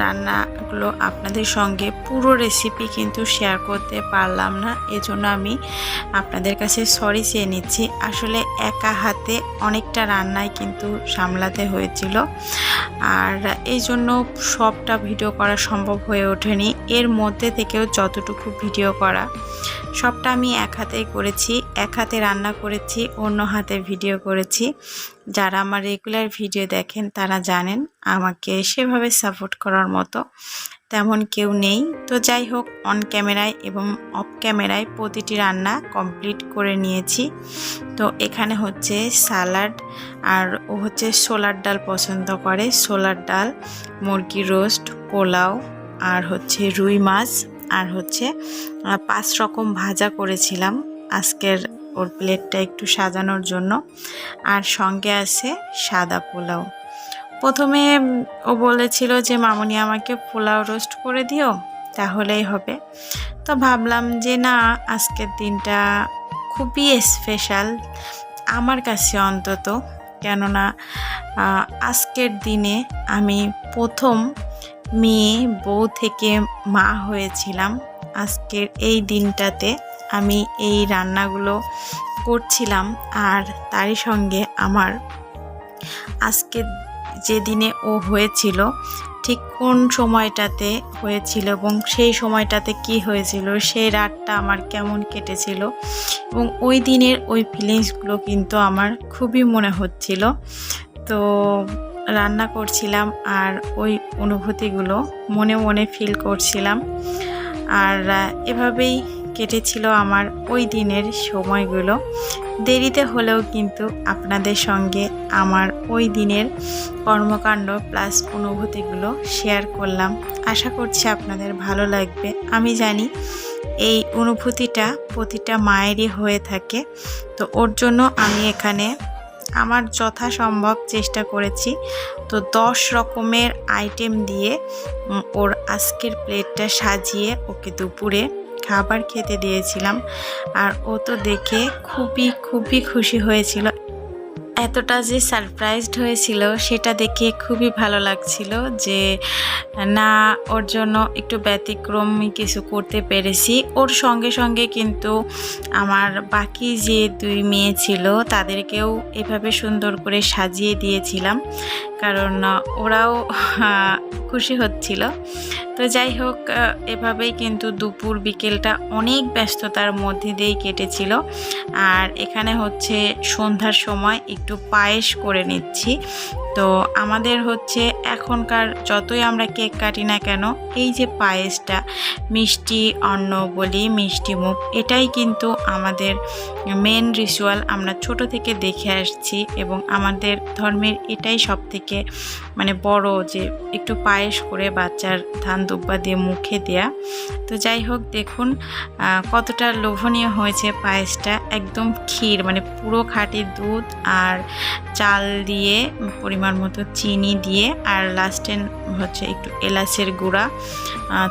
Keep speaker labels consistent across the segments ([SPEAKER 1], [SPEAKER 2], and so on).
[SPEAKER 1] রান্নাগুলো আপনাদের সঙ্গে পুরো রেসিপি কিন্তু শেয়ার করতে পারলাম না, এজন্য আমি আপনাদের কাছে সরি চেয়ে নিচ্ছি। আসলে একা হাতে অনেকটা রান্নাই কিন্তু সামলাতে হয়েছিল, আর এই জন্য সবটা ভিডিও করা সম্ভব হয়ে ওঠেনি। এর মধ্যে থেকেও যতটুকু ভিডিও করা সবটা আমি এক হাতেই করেছি, এক হাতে রান্না করেছি, অন্য হাতে ভিডিও করেছি। যারা আমার রেগুলার ভিডিও দেখেন তারা জানেন আমাকে সেভাবে সাপোর্ট করার মতো তেমন কেউ নেই। তো যাই হোক, অন ক্যামেরায় এবং অফ ক্যামেরায় প্রতিটি রান্না কমপ্লিট করে নিয়েছি। তো এখানে হচ্ছে সালাড, আর ও হচ্ছে ছোলার ডাল পছন্দ করে, ছোলার ডাল, মুরগি রোস্ট, পোলাও, আর হচ্ছে রুই মাছ, আর হচ্ছে 5 রকম ভাজা করেছিলাম আজকের ওর প্লেটটা একটু সাজানোর জন্য। আর সঙ্গে আছে সাদা পোলাও। প্রথমে ও বলেছিল যে মামুনি আমাকে পোলাও রোস্ট করে দিও, তাহলেই হবে। তো ভাবলাম যে না, আজকের দিনটা খুবই স্পেশাল আমার কাছে অন্তত, কেননা আজকের দিনে আমি প্রথম মেয়ে বউ থেকে মা হয়েছিলাম। আজকের এই দিনটাতে আমি এই রান্নাগুলো করছিলাম, আর তারই সঙ্গে আমার আজকে যে দিনে ও হয়েছিল ঠিক কোন সময়টাতে হয়েছিল এবং সেই সময়টাতে কি হয়েছিল, সেই রাতটা আমার কেমন কেটেছিল এবং ওই দিনের ওই ফিলিংসগুলো কিন্তু আমার খুবই মনে হচ্ছিল। তো রান্না করছিলাম আর ওই অনুভূতিগুলো মনে মনে ফিল করছিলাম, আর এভাবেই কেটেছিল আমার ওই দিনের সময়গুলো। দেরিতে হলেও কিন্তু আপনাদের সঙ্গে আমার ওই দিনের কর্মকাণ্ড প্লাস অনুভূতিগুলো শেয়ার করলাম। আশা করছি আপনাদের ভালো লাগবে। আমি জানি এই অনুভূতিটা প্রতিটা মায়েরই হয়ে থাকে। তো ওর জন্য আমি এখানে আমার যথাসম্ভব চেষ্টা করেছি। তো 10 রকমের আইটেম দিয়ে ওর আজকের প্লেটটা সাজিয়ে ওকে দুপুরে খাবার খেতে দিয়েছিলাম, আর ও তো দেখে খুবই খুশি হয়েছিল। এতটা যে সারপ্রাইজড হয়েছিল সেটা দেখে খুবই ভালো লাগছিল যে না, ওর জন্য একটু ব্যতিক্রমী কিছু করতে পেরেছি। ওর সঙ্গে সঙ্গে কিন্তু আমার বাকি যে 2 মেয়ে ছিল তাদেরকেও এভাবে সুন্দর করে সাজিয়ে দিয়েছিলাম, কারণ ওরাও খুশি হচ্ছিল। তো যাই হোক, এভাবেই কিন্তু দুপুর বিকেলটা অনেক ব্যস্ততার মধ্যে দিয়েই কেটেছিল। আর এখানে হচ্ছে সন্ধ্যার সময় একটু পায়েস করে নিচ্ছি। তো আমাদের হচ্ছে এখনকার যতই আমরা কেক কাটি না কেন, এই যে পায়েসটা, মিষ্টি অন্ন বলি, মিষ্টি মুখ, এটাই কিন্তু আমাদের মেন রিচুয়াল। আমরা ছোট থেকে দেখে আসছি এবং আমাদের ধর্মের এটাই সব থেকে মানে বড়, যে একটু পায়েস করে বাচ্চার ধান দুব্বা দিয়ে মুখে দেয়া। তো যাই হোক, দেখুন কতটা লোভনীয় হয়েছে পায়েসটা, একদম ক্ষীর, মানে পুরো খাঁটি দুধ আর চাল দিয়ে, পরিমাণ মতো চিনি দিয়ে, আর লাস্টে হচ্ছে একটু এলাচের গুঁড়া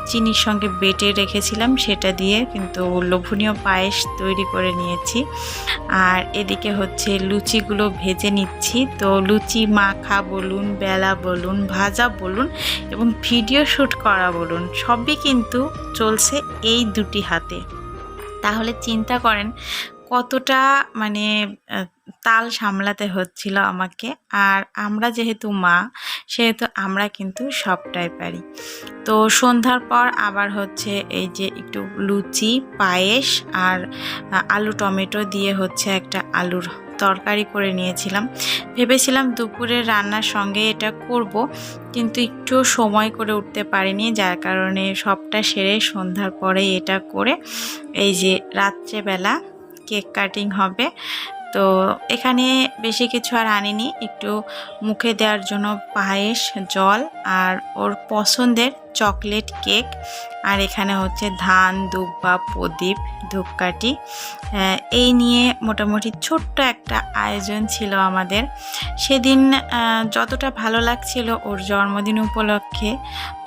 [SPEAKER 1] চিনির সঙ্গে বেটে রেখেছিলাম, সেটা দিয়ে কিন্তু লোভনীয় পায়েস তৈরি করে নিয়েছি। আর এদিকে হচ্ছে লুচিগুলো ভেজে নিচ্ছি। তো লুচি মাখা বলুন, বেলা বলুন, ভাজা বলুন এবং ভিডিও শ্যুট করা বলুন, সবই কিন্তু চলছে এই 2টি হাতে। তাহলে চিন্তা করেন কতটা মানে তাল সামলাতে হচ্ছিল আমাকে। আর আমরা যেহেতু মা, সেহেতু আমরা কিন্তু সবটাই পারি। তো সন্ধ্যার পর আবার হচ্ছে এই যে একটু লুচি, পায়েস আর আলু টমেটো দিয়ে হচ্ছে একটা আলুর তরকারি করে নিয়েছিলাম। ভেবেছিলাম দুপুরের রান্নার সঙ্গে এটা করব, কিন্তু একটু সময় করে উঠতে পারিনি, যার কারণে সবটা সেরে সন্ধ্যার পরে এটা করে এই যে রাত্রেবেলা কেক কাটিং হবে। তো এখানে বেশি কিছু আর আনিনি, একটু মুখে দেওয়ার জন্য পায়েস, জল আর ওর পছন্দের চকলেট কেক, আর এখানে হচ্ছে ধান দুব্বা, প্রদীপ, ধূপকাঠি, এই নিয়ে মোটামুটি ছোট্ট একটা আয়োজন ছিল আমাদের সেদিন। যতটা ভালো লাগছিল ওর জন্মদিন উপলক্ষে,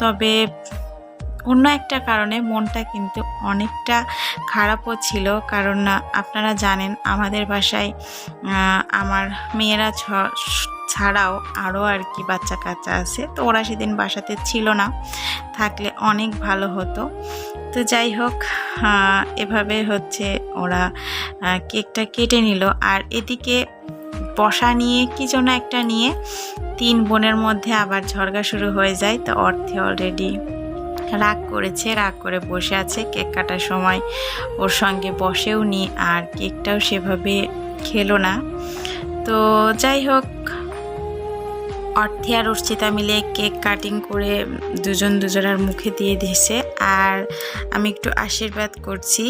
[SPEAKER 1] তবে অন্য একটা কারণে মনটা কিন্তু অনেকটা খারাপও ছিল, কারণ আপনারা জানেন আমাদের বাসায় আমার মেয়েরা ছাড়াও আরও আর কি বাচ্চা কাচ্চা আছে, তো ওরা সেদিন বাসাতে ছিল না, থাকলে অনেক ভালো হতো। তো যাই হোক, এভাবে হচ্ছে ওরা কেকটা কেটে নিল। আর এদিকে বসা নিয়ে কি যেন একটা নিয়ে 3 বোনের মধ্যে আবার ঝগড়া শুরু হয়ে যায়। তো অর্থে অলরেডি রাগ করেছে, রাগ করে বসে আছে। কেক কাটার সময় ওর সঙ্গে বসেও নি, আর কেকটাও সেভাবে খেলো না। তো যাই হোক, অর্থে আর অর্চিতা মিলে কেক কাটিং করে দুজনের মুখে দিয়ে দিয়েছে। আর আমি একটু আশীর্বাদ করছি,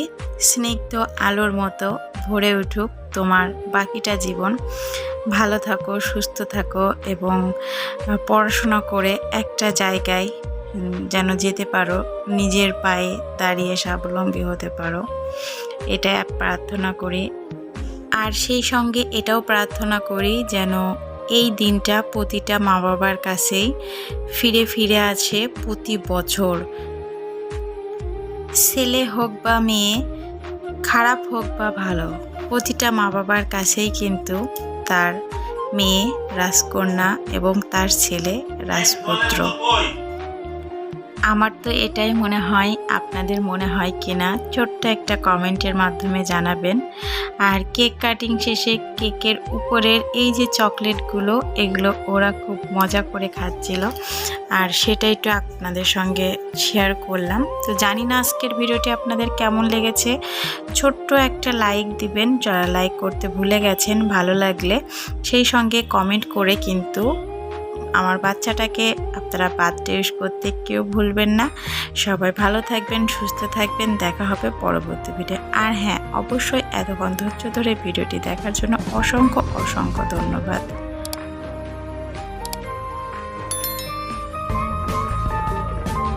[SPEAKER 1] স্নিগ্ধ আলোর মতো ভরে উঠুক তোমার বাকিটা জীবন, ভালো থাকো, সুস্থ থাকো এবং পড়াশোনা করে একটা জায়গায় যেন যেতে পারো, নিজের পায়ে দাঁড়িয়ে স্বাবলম্বী হতে পারো, এটা প্রার্থনা করি। আর সেই সঙ্গে এটাও প্রার্থনা করি যেন এই দিনটা প্রতিটা মা বাবার কাছেই ফিরে ফিরে আছে প্রতি বছর। ছেলে হোক বা মেয়ে, খারাপ হোক বা ভালো, প্রতিটা মা বাবার কাছেই কিন্তু তার মেয়ে রাজকন্যা এবং তার ছেলে রাজপুত্র। আমার তো এটাই মনে হয়, আপনাদের মনে হয় কিনা ছোট্ট একটা কমেন্টের মাধ্যমে জানাবেন। আর কেক কাটিং শেষে কেকের উপরের এই যে চকলেটগুলো, এগুলো ওরা খুব মজা করে খাচ্ছিল, আর সেটাই তো আপনাদের সঙ্গে শেয়ার করলাম। তো জানি না আজকের ভিডিওটি আপনাদের কেমন লেগেছে, ছোট্ট একটা লাইক দিবেন যারা লাইক করতে ভুলে গেছেন। ভালো লাগলে সেই সঙ্গে কমেন্ট করে কিন্তু আমার বাচ্চাটাকে আপনারা বার্থডে উইশ করতে কেউ ভুলবেন না। সবাই ভালো থাকবেন, সুস্থ থাকবেন, দেখা হবে পরবর্তী ভিডিও। আর হ্যাঁ, অবশ্যই এতক্ষণ ধৈর্য ধরে ভিডিওটি দেখার জন্য অসংখ্য ধন্যবাদ।